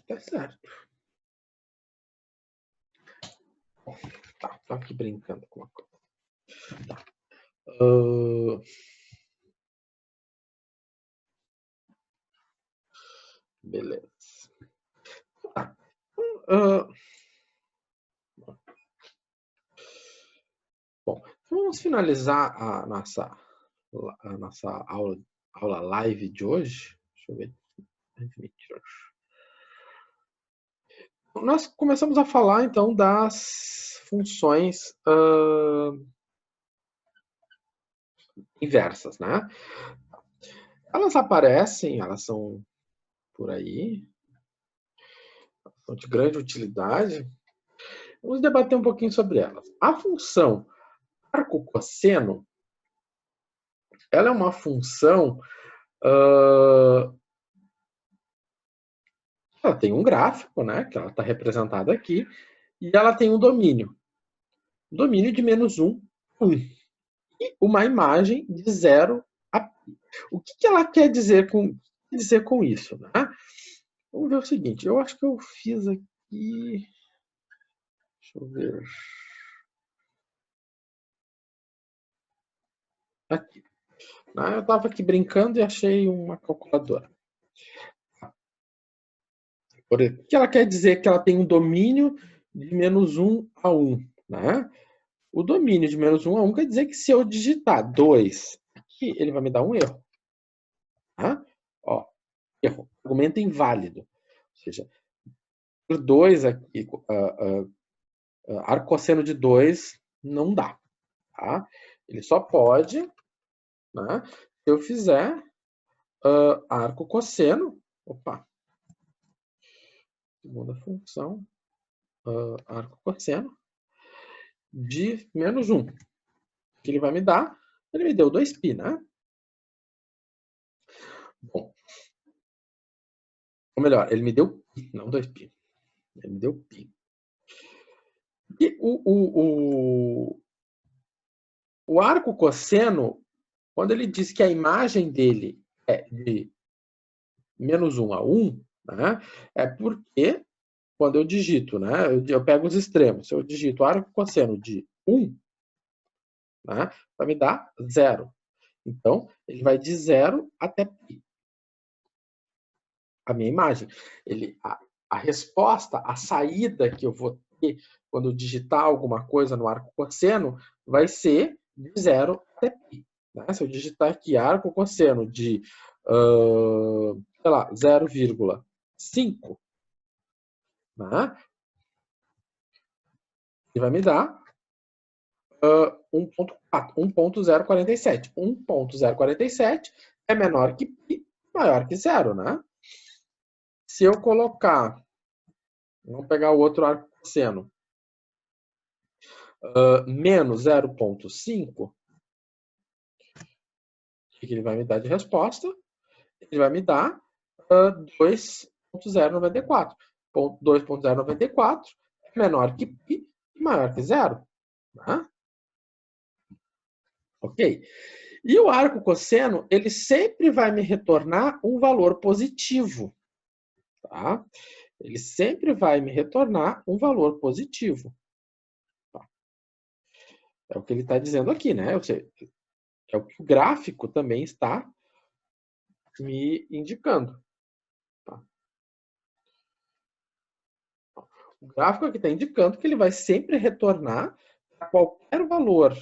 Tá certo. Tá, tô aqui brincando com uma coisa. Tá. Beleza. Tá. Bom, vamos finalizar a nossa aula live de hoje. Deixa eu ver. Nós começamos a falar, então, das funções inversas, né? Elas aparecem, elas são por aí, são de grande utilidade. Vamos debater um pouquinho sobre elas. A função arco-cosseno, ela é uma função, ela tem um gráfico, né, que ela está representada aqui, e ela tem um domínio de -1 a 1, e uma imagem de 0 a π. O que ela quer dizer com isso, né? Vamos ver o seguinte, eu acho que eu fiz aqui, deixa eu ver, aqui. Eu estava aqui brincando e achei uma calculadora. O que ela quer dizer? Que ela tem um domínio de -1 a 1, né? O domínio de -1 a 1 quer dizer que se eu digitar 2 aqui, ele vai me dar um erro. Tá? Ó, erro, argumento inválido. Ou seja, por 2 aqui, arcosseno de 2 não dá. Tá? Ele só pode, né, se eu fizer arco-cosseno, segunda função, arco-cosseno de -1. O que ele vai me dar? Ele me deu 2π, né? Bom, ou melhor, ele me deu π, não 2π. Ele me deu π. E o arco-cosseno, quando ele diz que a imagem dele é de -1 a 1, né, é porque quando eu digito, né, eu pego os extremos. Se eu digito arco-cosseno de 1, né, vai me dar 0. Então, ele vai de 0 até π. A minha imagem. A resposta, a saída que eu vou ter quando eu digitar alguma coisa no arco-cosseno vai ser de 0 até π. Né? Se eu digitar aqui arco-cosseno de, sei lá, 0,5, né? Ele vai me dar 1.047. 1.047 é menor que π, maior que 0, né? Se eu colocar, vamos pegar o outro arco-cosseno, menos 0,5, o que ele vai me dar de resposta? Ele vai me dar 2.094. 2.094 é menor que π e maior que 0. Né? Ok? E o arco-cosseno, ele sempre vai me retornar um valor positivo. Tá? Ele sempre vai me retornar um valor positivo. Tá? É o que ele está dizendo aqui, né? Ou seja, é o que o gráfico também está me indicando. Tá? O gráfico aqui está indicando que ele vai sempre retornar a qualquer valor,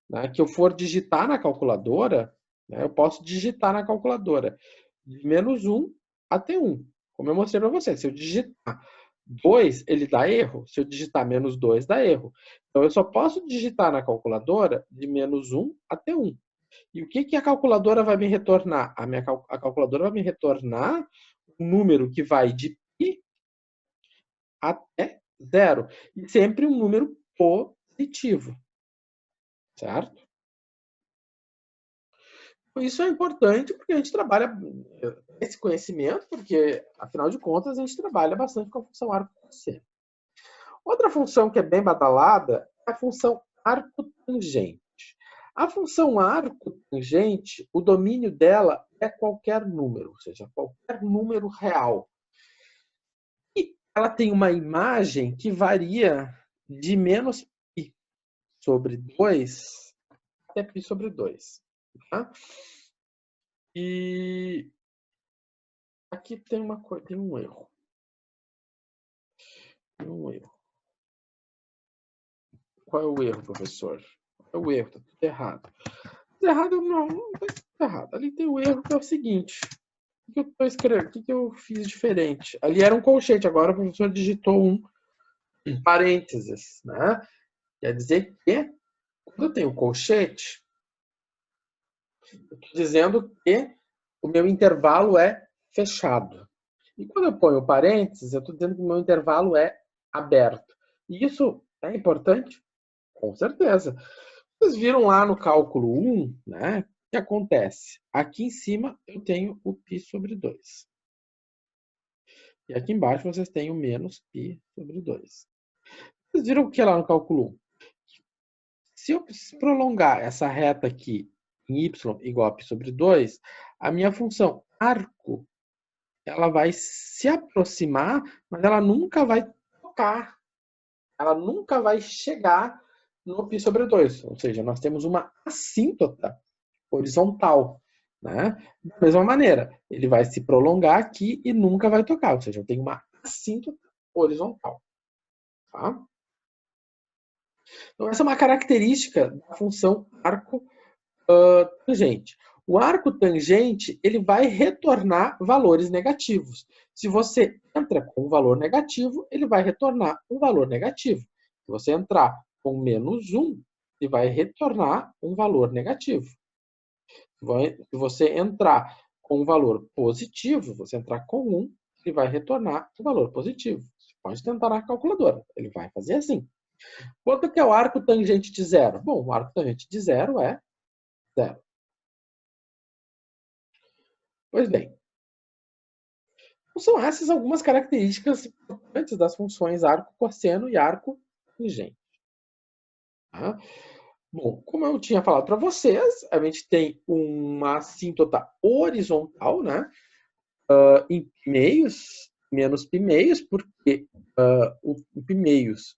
né, que eu for digitar na calculadora, né, eu posso digitar na calculadora de -1 até 1. Como eu mostrei para você, se eu digitar 2, ele dá erro. Se eu digitar -2, dá erro. Então, eu só posso digitar na calculadora de -1 até 1. E o que a calculadora vai me retornar? A calculadora vai me retornar um número que vai de π até 0. E sempre um número positivo. Certo? Isso é importante porque a gente trabalha esse conhecimento, porque, afinal de contas, a gente trabalha bastante com a função arco-cosseno. Outra função que é bem badalada é a função arcotangente. A função arcotangente, o domínio dela é qualquer número, ou seja, qualquer número real. ela tem uma imagem que varia de menos π sobre 2 até π sobre 2. Tá? E aqui tem um erro. Tem um erro. Qual é o erro, professor? Qual é o erro? Tá tudo errado. Tudo errado não tá tudo errado. Ali tem o erro que é o seguinte. O que eu tô escrevendo? O que eu fiz diferente? Ali era um colchete, agora o professor digitou um parênteses, né? Quer dizer que quando eu tenho colchete, eu estou dizendo que o meu intervalo é fechado. E quando eu ponho parênteses, eu estou dizendo que o meu intervalo é aberto. E isso é importante? Com certeza. Vocês viram lá no cálculo 1, né? O que acontece? Aqui em cima eu tenho o π sobre 2. E aqui embaixo vocês têm o menos π sobre 2. Vocês viram o que é lá no cálculo 1? Se eu prolongar essa reta aqui em y igual a π sobre 2, a minha função arco ela vai se aproximar, mas ela nunca vai tocar. Ela nunca vai chegar no π sobre 2. Ou seja, nós temos uma assíntota horizontal. Né? Da mesma maneira, ele vai se prolongar aqui e nunca vai tocar. Ou seja, eu tenho uma assíntota horizontal. Tá? Então, essa é uma característica da função arco tangente. O arco tangente ele vai retornar valores negativos. Se você entra com um valor negativo, ele vai retornar um valor negativo. Se você entrar com menos 1, ele vai retornar um valor negativo. Se você entrar com um valor positivo, você entrar com 1, ele vai retornar um valor positivo. Você pode tentar na calculadora, ele vai fazer assim. Quanto que é o arco tangente de zero? Bom, o arco tangente de zero é zero. Pois bem, são essas algumas características importantes das funções arco cosseno e arco tangente. Tá? Bom, como eu tinha falado para vocês, a gente tem uma assíntota horizontal, né? Em π meios, menos π meios, porque o π meios,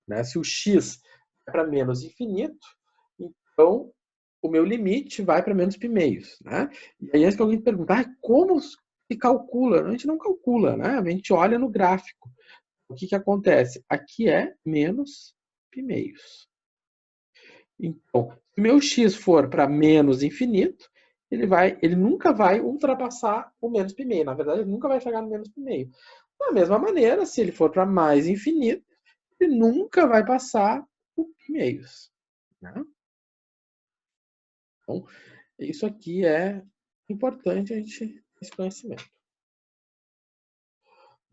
né? Se o x vai para menos infinito, então o meu limite vai para menos π meios, né? E aí antes que alguém perguntar, como se calcula? A gente não calcula, né? A gente olha no gráfico. O que acontece? Aqui é menos π meios. Então, se o meu x for para menos infinito, ele nunca vai ultrapassar o menos π meio. Na verdade, ele nunca vai chegar no menos π meio. Da mesma maneira, se ele for para mais infinito, ele nunca vai passar o π meios. Né? Então, isso aqui é importante a gente ter esse conhecimento.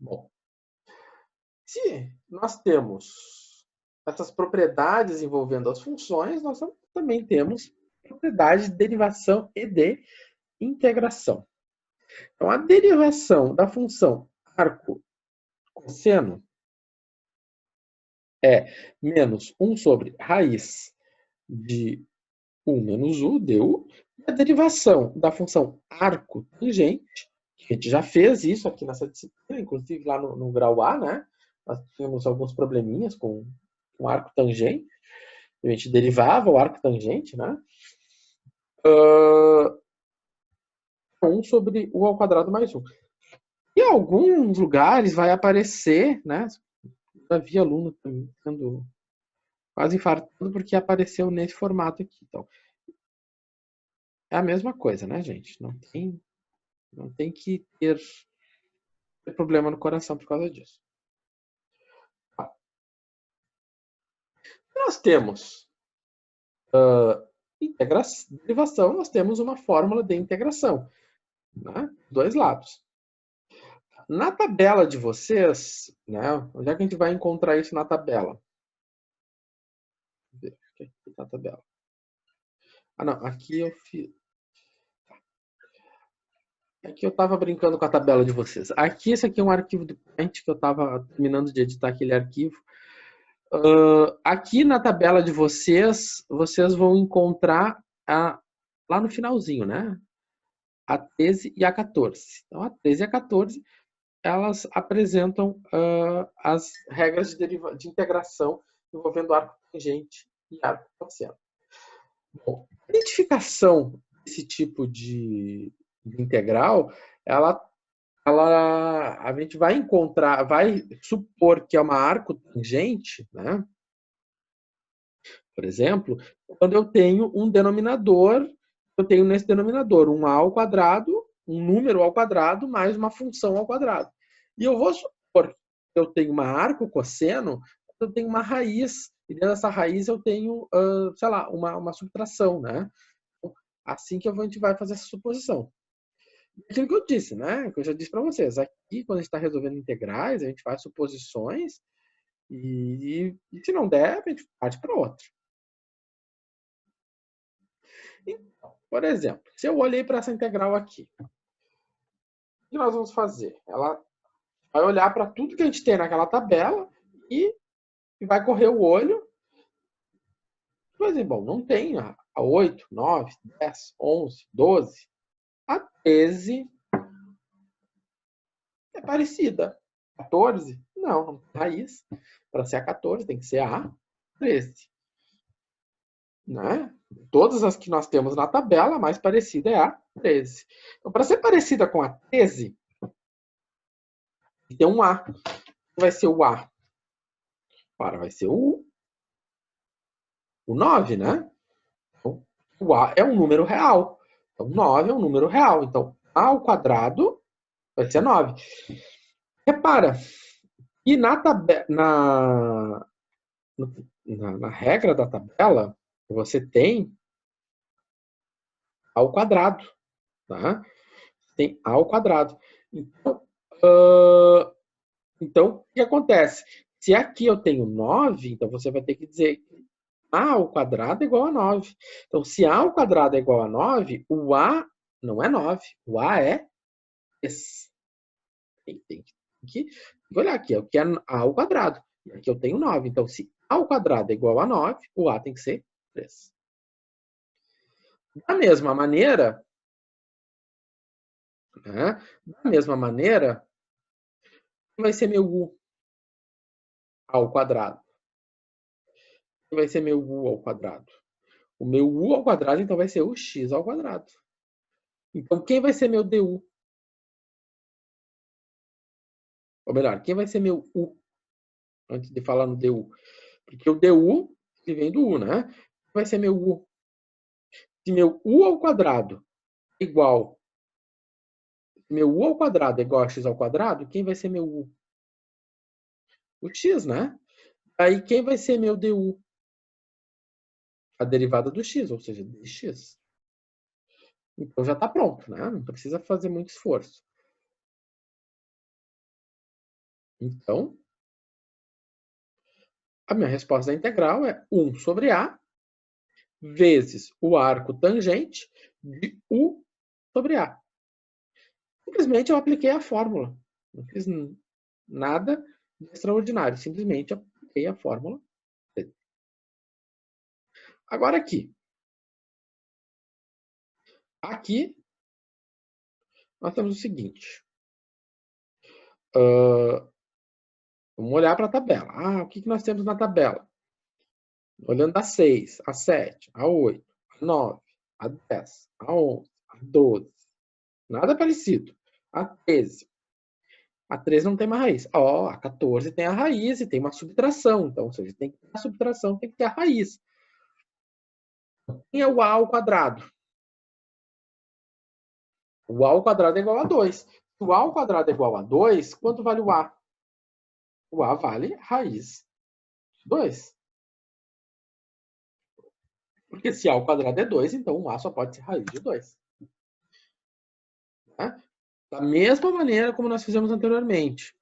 Bom, se nós temos essas propriedades envolvendo as funções, nós também temos propriedades de derivação e de integração. Então, a derivação da função arco cosseno é menos 1 sobre raiz de 1 menos u, du. E a derivação da função arco tangente, que a gente já fez isso aqui nessa disciplina, inclusive lá no grau A, né? Nós tínhamos alguns probleminhas com arco tangente. A gente derivava o arco tangente, né? 1 sobre u ao quadrado mais 1. Em alguns lugares vai aparecer, né? Eu vi aluno ficando quase infartando porque apareceu nesse formato aqui. Então, é a mesma coisa, né, gente? Não tem que ter problema no coração por causa disso. Nós temos derivação, nós temos uma fórmula de integração, né? Dois lados. Na tabela de vocês, né? Onde é que a gente vai encontrar isso na tabela? Aqui está a tabela. Ah, não, aqui eu fiz. Aqui eu estava brincando com a tabela de vocês. Aqui, esse aqui é um arquivo do Paint que eu estava terminando de editar aquele arquivo. Aqui na tabela de vocês, vocês vão encontrar lá no finalzinho, né? A 13 e a 14. Então, a 13 e a 14 elas apresentam as regras de integração envolvendo arco tangente e arco cosseno. Bom, a identificação desse tipo de integral, a gente vai encontrar, vai supor que é uma arco tangente, né? Por exemplo, quando eu tenho um denominador, eu tenho nesse denominador um a ao quadrado, um número ao quadrado, mais uma função ao quadrado. E eu vou supor que eu tenho uma arco cosseno, eu tenho uma raiz, e dentro dessa raiz eu tenho, sei lá, uma subtração, né? Assim que a gente vai fazer essa suposição. Aquilo que eu disse, né? Que eu já disse para vocês. Aqui, quando a gente está resolvendo integrais, a gente faz suposições e se não der, a gente parte para outra. Então, por exemplo, se eu olhei para essa integral aqui, o que nós vamos fazer? Ela vai olhar para tudo que a gente tem naquela tabela e vai correr o olho. Mas, bom, não tem a 8, 9, 10, 11, 12. A 13 é parecida. 14? Não tem raiz. Para ser a 14 tem que ser a 13. Né? Todas as que nós temos na tabela, a mais parecida é a 13. Então, para ser parecida com a 13, tem um A. Vai ser o A. Ora, vai ser o 9, né? Então, o A é um número real. Então, 9 é um número real. Então, A ao quadrado vai ser 9. Repara, e na regra da tabela, você tem ao quadrado. Tá? Tem A ao quadrado. Então, o que acontece? Se aqui eu tenho 9, então você vai ter que dizer que A ao quadrado é igual a 9. Então, se A ao quadrado é igual a 9, o A não é 9. O A é 3. Tem que olhar aqui, é o que é A ao quadrado. E aqui eu tenho 9. Então, se A ao quadrado é igual a 9, o A tem que ser 3. Da mesma maneira, né, vai ser meu U ao quadrado? Vai ser meu U ao quadrado? O meu U ao quadrado, então, vai ser o X ao quadrado. Então, quem vai ser meu DU? Ou melhor, quem vai ser meu U? Antes de falar no DU. Porque o DU, ele vem do U, né? Quem vai ser meu U? Se meu U ao quadrado é igual... Meu U ao quadrado é igual a X ao quadrado, quem vai ser meu U? O X, né? Aí, quem vai ser meu DU? A derivada do X, ou seja, dx. Então, já está pronto, né? Não precisa fazer muito esforço. Então, a minha resposta da integral é 1 sobre A vezes o arco tangente de U sobre A. Simplesmente eu apliquei a fórmula. Não fiz nada de extraordinário. Simplesmente apliquei a fórmula. Agora aqui. Aqui nós temos o seguinte. Vamos olhar para a tabela. O que nós temos na tabela? Olhando a 6, a 7, a 8, a 9, a 10, a 11, a 12. Nada parecido. A 13. A 13 não tem uma raiz. A 14 tem a raiz e tem uma subtração. Então, ou seja, tem que ter a subtração, tem que ter a raiz. Quem é o A ao quadrado? O A ao quadrado é igual a 2. Se o A ao quadrado é igual a 2, quanto vale o A? O A vale raiz de 2. Porque se A ao quadrado é 2, então o A só pode ser raiz de 2. Tá? Da mesma maneira como nós fizemos anteriormente.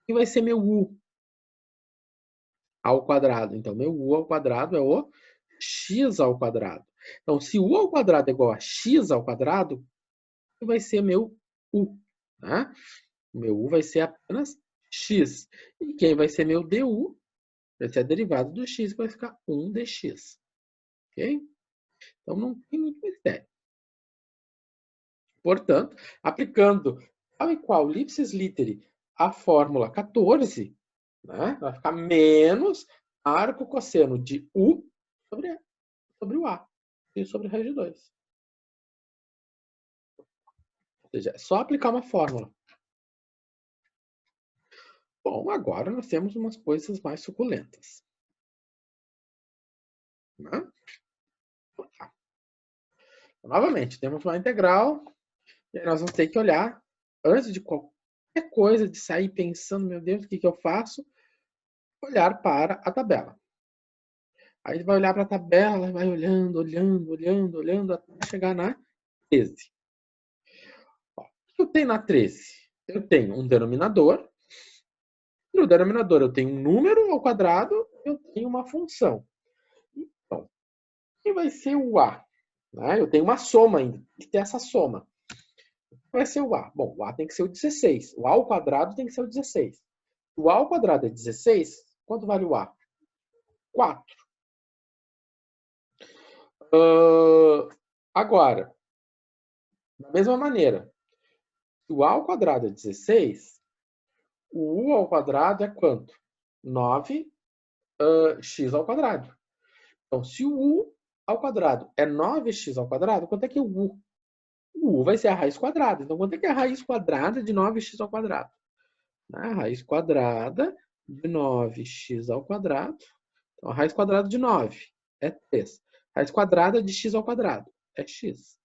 Quem vai ser meu U ao quadrado? Então, meu U ao quadrado é o x ao quadrado. Então, se U ao quadrado é igual a x ao quadrado, vai ser meu U. Tá? Meu U vai ser apenas x. E quem vai ser meu DU vai ser a derivada do x, que vai ficar 1 dx. Ok? Então, não tem muito mistério. Portanto, aplicando tal e qual Lipsis Literi a fórmula 14, né, vai ficar menos arco cosseno de U sobre o A e sobre raiz de 2. Ou seja, é só aplicar uma fórmula. Bom, agora nós temos umas coisas mais suculentas. Né? Novamente, temos uma integral, e aí nós vamos ter que olhar, antes de qualquer coisa, de sair pensando, meu Deus, o que eu faço? Olhar para a tabela. Aí vai olhar para a tabela, vai olhando, até chegar na 13. Ó, o que eu tenho na 13? Eu tenho um denominador. No denominador eu tenho um número ao quadrado, eu tenho uma função. Então, quem vai ser o A? Né? Eu tenho uma soma ainda, tem que ter essa soma. Vai ser o A. Bom, o A tem que ser o 16. O A ao quadrado tem que ser o 16. O A ao quadrado é 16. Quanto vale o A? 4. Agora, da mesma maneira, se o A ao quadrado é 16, o U ao quadrado é quanto? 9x ao quadrado. Então, se o U ao quadrado é 9x ao quadrado, quanto é que é o U? O U vai ser a raiz quadrada. Então, quanto é que é a raiz quadrada de 9x ao quadrado? A raiz quadrada de 9x ao quadrado. Então, a raiz quadrada de 9 é 3. Raiz quadrada de x ao quadrado é x.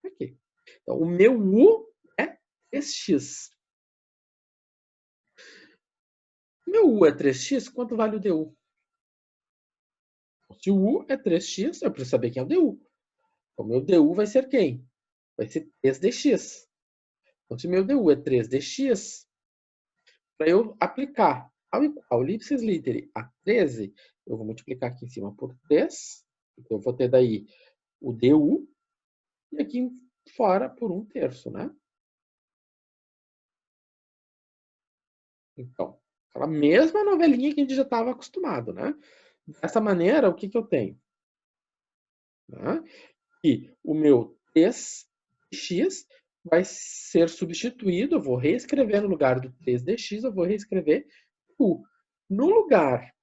Aqui. Então, o meu U é 3x. Meu U é 3x, quanto vale o DU? Se o U é 3x, eu preciso saber quem é o DU. O meu DU vai ser quem? Vai ser 3dx. Então, se meu DU é 3dx, para eu aplicar ao igual ipsis literi a 13, eu vou multiplicar aqui em cima por 3. Então, eu vou ter daí o DU e aqui fora por 1/3, né? Então, aquela mesma novelinha que a gente já estava acostumado, né? Dessa maneira, o que eu tenho? Né? E o meu 3x vai ser substituído, eu vou reescrever no lugar do 3dx, eu vou reescrever u. No lugar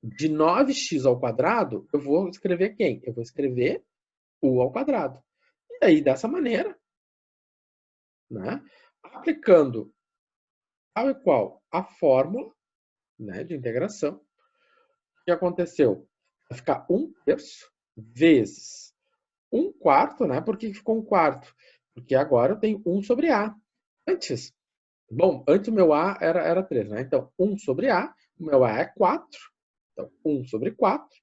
de 9x ao quadrado, eu vou escrever quem? Eu vou escrever u ao quadrado. E aí, dessa maneira, né, aplicando tal e qual a fórmula, né, de integração, o que aconteceu? Vai ficar 1/3 vezes 1/4, né? Por que ficou 1/4? Porque agora eu tenho 1 sobre A. Antes, bom, antes o meu A era 3, né? Então, 1 sobre A, o meu A é 4. Então, 1 sobre 4.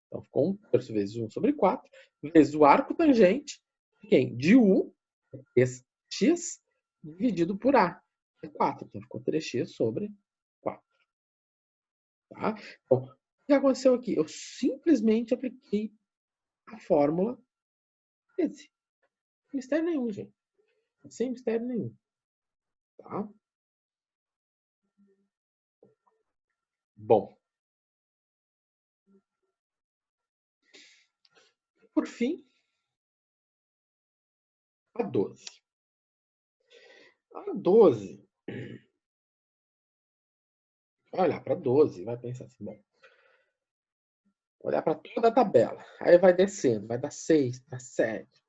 Então, ficou 1/3 vezes 1 sobre 4, vezes o arco tangente, quem? De U, esse x, dividido por A, é 4. Então, ficou 3x sobre 4. Tá? Então, o que aconteceu aqui? Eu simplesmente apliquei a fórmula 13. Sem mistério nenhum, gente. Sem mistério nenhum. Tá? Bom. Por fim, a 12. A 12, vai olhar para 12 e vai pensar assim, bom, olhar para toda a tabela. Aí vai descendo, vai dar 6, para 7,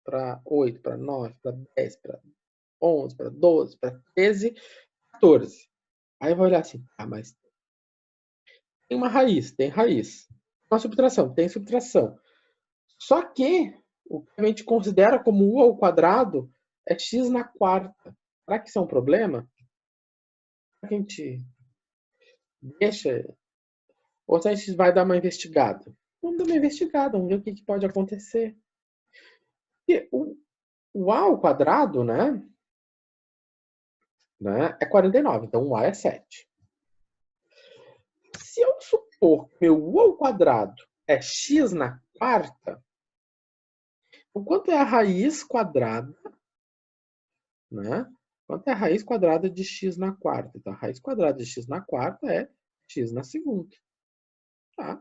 para 8, para 9, para 10, para 11, para 12, para 13, 14. Aí vai olhar assim, ah, mas tem uma raiz, tem raiz. Uma subtração, tem subtração. Só que o que a gente considera como u ao quadrado é x na quarta. Será que isso é um problema? Será que a gente deixa? Ou se a gente vai dar uma investigada? Vamos dar uma investigada, vamos ver o que pode acontecer. E o a ao quadrado, né, é 49, então o a é 7. Se eu supor que meu u ao quadrado é x na quarta, o quanto é a raiz quadrada, né? Quanto é a raiz quadrada de x na quarta? Então, a raiz quadrada de x na quarta é x na segunda. Tá?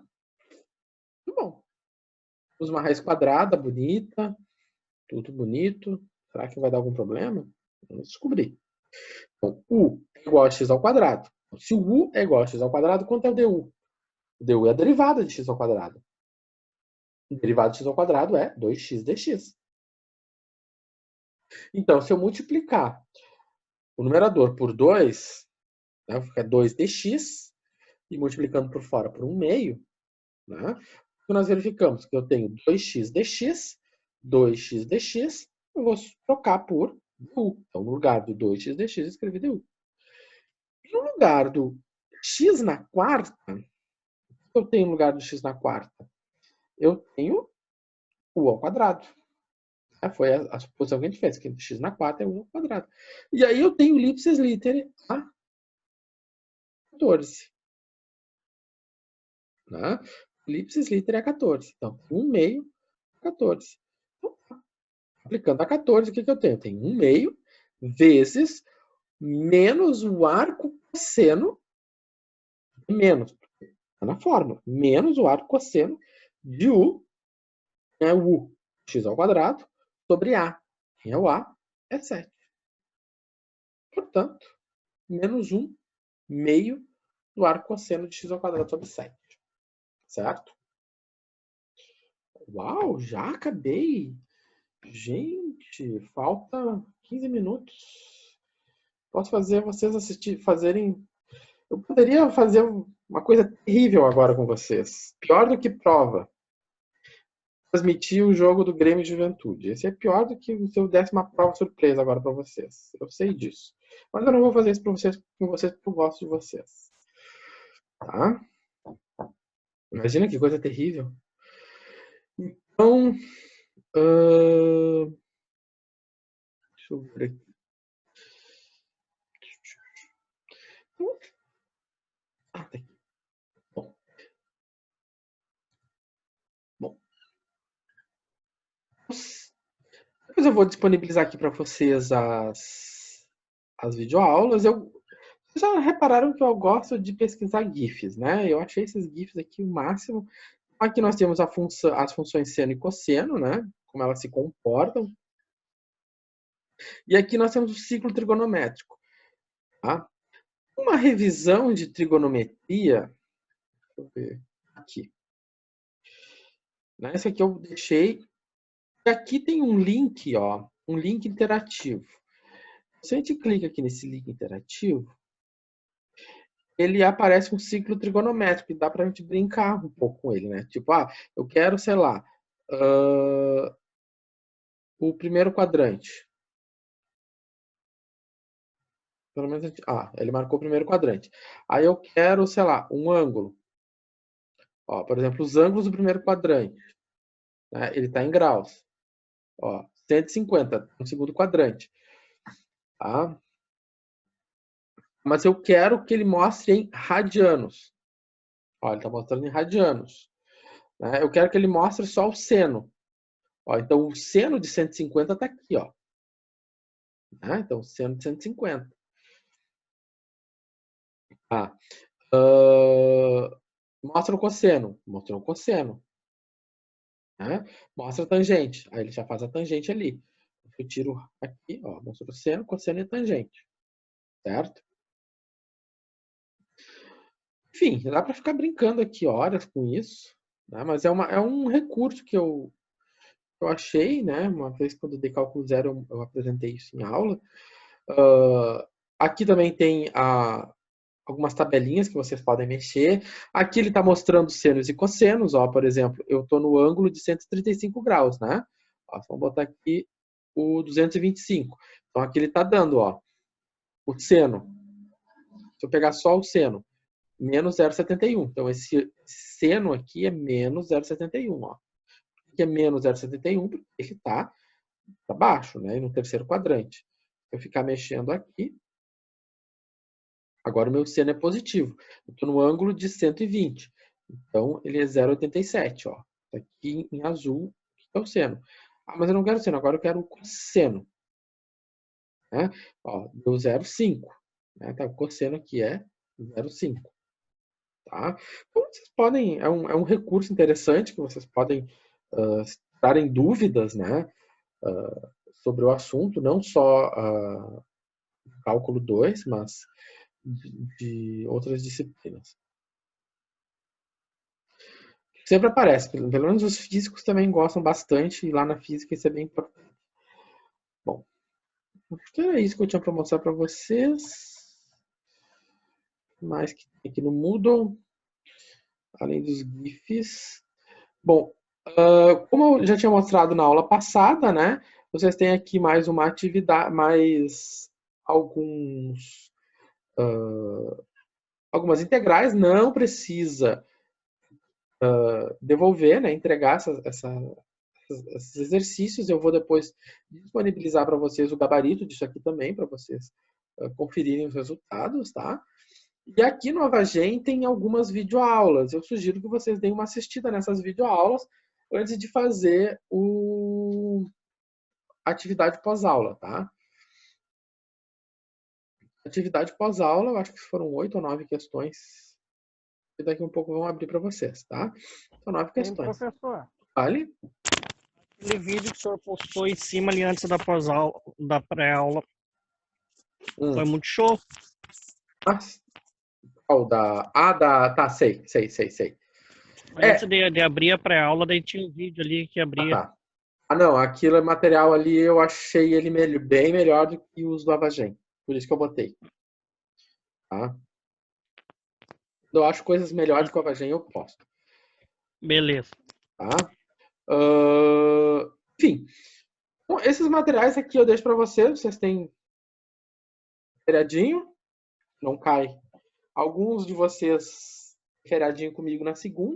Muito bom. Usa uma raiz quadrada bonita, tudo bonito. Será que vai dar algum problema? Vamos descobrir. Então, U é igual a x ao quadrado. Se o U é igual a x ao quadrado, quanto é o du? O du é a derivada de x ao quadrado. A derivada de x ao quadrado é 2x dx. Então, se eu multiplicar o numerador por 2, né, fica 2dx, e multiplicando por fora por 1 meio, né, nós verificamos que eu tenho 2x dx, 2x dx, eu vou trocar por du. Então, no lugar do 2x dx, eu escrevi du. E no lugar do x na quarta, o que eu tenho no lugar do x na quarta? Eu tenho u ao quadrado. Foi a suposição que a gente fez, que x na quarta é u ao quadrado. E aí eu tenho ipsis literis a 14. Né? Ipsis literis a 14. Então, 1 meio, 14. Então, aplicando a 14, o que eu tenho? Eu tenho 1 meio vezes menos o arco cosseno de menos. Está na fórmula. Menos o arco cosseno de u, é o u, x ao quadrado, sobre a. Quem é o a? É 7. Portanto, menos 1 meio do arco cosseno de x ao quadrado sobre 7. Certo? Uau, já acabei. Gente, falta 15 minutos. Posso fazer vocês fazerem. Eu poderia fazer uma coisa terrível agora com vocês. Pior do que prova. Transmitir o jogo do Grêmio Juventude. Esse é pior do que se eu desse uma prova surpresa agora para vocês. Eu sei disso. Mas eu não vou fazer isso com vocês porque eu gosto de vocês. Tá? Imagina que coisa terrível. Então, deixa eu ver aqui. Ah, tá aqui. Bom. Depois eu vou disponibilizar aqui para vocês as videoaulas. Vocês já repararam que eu gosto de pesquisar GIFs, né? Eu achei esses GIFs aqui o máximo. Aqui nós temos as funções seno e cosseno, né? Como elas se comportam. E aqui nós temos o ciclo trigonométrico. Tá? Uma revisão de trigonometria. Deixa eu ver aqui. Esse aqui eu deixei. E aqui tem um link, ó, um link interativo. Se a gente clica aqui nesse link interativo, ele aparece um ciclo trigonométrico e dá para a gente brincar um pouco com ele, né? Tipo, eu quero, sei lá, o primeiro quadrante. Pelo menos, ele marcou o primeiro quadrante. Aí eu quero, sei lá, um ângulo. Ó, por exemplo, os ângulos do primeiro quadrante. Né? Ele está em graus. Ó, 150 no segundo quadrante. Tá? Mas eu quero que ele mostre em radianos. Ó, ele está mostrando em radianos. Né? Eu quero que ele mostre só o seno. Ó, então, o seno de 150 está aqui. Ó. Né? Então, o seno de 150. Mostra o cosseno. Mostrou o cosseno. Né? Mostra a tangente. Aí ele já faz a tangente ali. Eu tiro aqui, ó, mostrou o seno, cosseno e tangente. Certo? Enfim, dá para ficar brincando aqui horas com isso. Né? Mas é um recurso que eu achei, né? Uma vez quando eu dei cálculo zero, eu apresentei isso em aula. Aqui também tem algumas tabelinhas que vocês podem mexer. Aqui ele está mostrando senos e cossenos. Ó, por exemplo, eu estou no ângulo de 135 graus, né? Ó, vamos botar aqui o 225. Então aqui ele está dando, ó, o seno. Se eu pegar só o seno, menos 0,71. Então esse seno aqui é menos 0,71. Ó. Por que é menos 0,71? Porque ele está para baixo, né? No terceiro quadrante. Se eu ficar mexendo aqui, agora o meu seno é positivo. Eu estou no ângulo de 120. Então, ele é 0,87. Ó. Tá aqui em azul, que é o seno. Mas eu não quero seno, agora eu quero o cosseno. Né? Ó, deu 0,5. Né? Tá, o cosseno aqui é 0,5. Tá? Então, vocês podem... É um recurso interessante que vocês podem estarem dúvidas, né? sobre o assunto, não só cálculo 2, mas de outras disciplinas. Sempre aparece, pelo menos os físicos também gostam bastante, e lá na física isso é bem importante. Bom, acho que era isso que eu tinha para mostrar para vocês. Mais que tem aqui no Moodle, além dos GIFs. Bom, como eu já tinha mostrado na aula passada, né? Vocês têm aqui mais uma atividade, mais algumas integrais. Não precisa devolver, né? Entregar esses exercícios. Eu vou depois disponibilizar para vocês o gabarito disso aqui também, para vocês conferirem os resultados, tá? E aqui no Avagem tem algumas videoaulas. Eu sugiro que vocês deem uma assistida nessas videoaulas antes de fazer a atividade pós-aula, tá? Atividade pós-aula, eu acho que foram 8 ou 9 questões. E daqui um pouco vão abrir para vocês, tá? São 9 questões. Professor, Vale? aquele vídeo que o senhor postou em cima ali antes da pós-aula, da pré-aula, foi muito show. Tá, sei. Antes de abrir a pré-aula, daí tinha um vídeo ali que abria. Tá. Não, aquele material ali eu achei ele bem melhor do que os do Avagem. Por isso que eu botei. Tá? Eu acho coisas melhores que o Avagem, eu posto. Beleza. Tá? Enfim. Bom, esses materiais aqui eu deixo para vocês. Vocês têm feriadinho. Não cai. Alguns de vocês feriadinho comigo na segunda.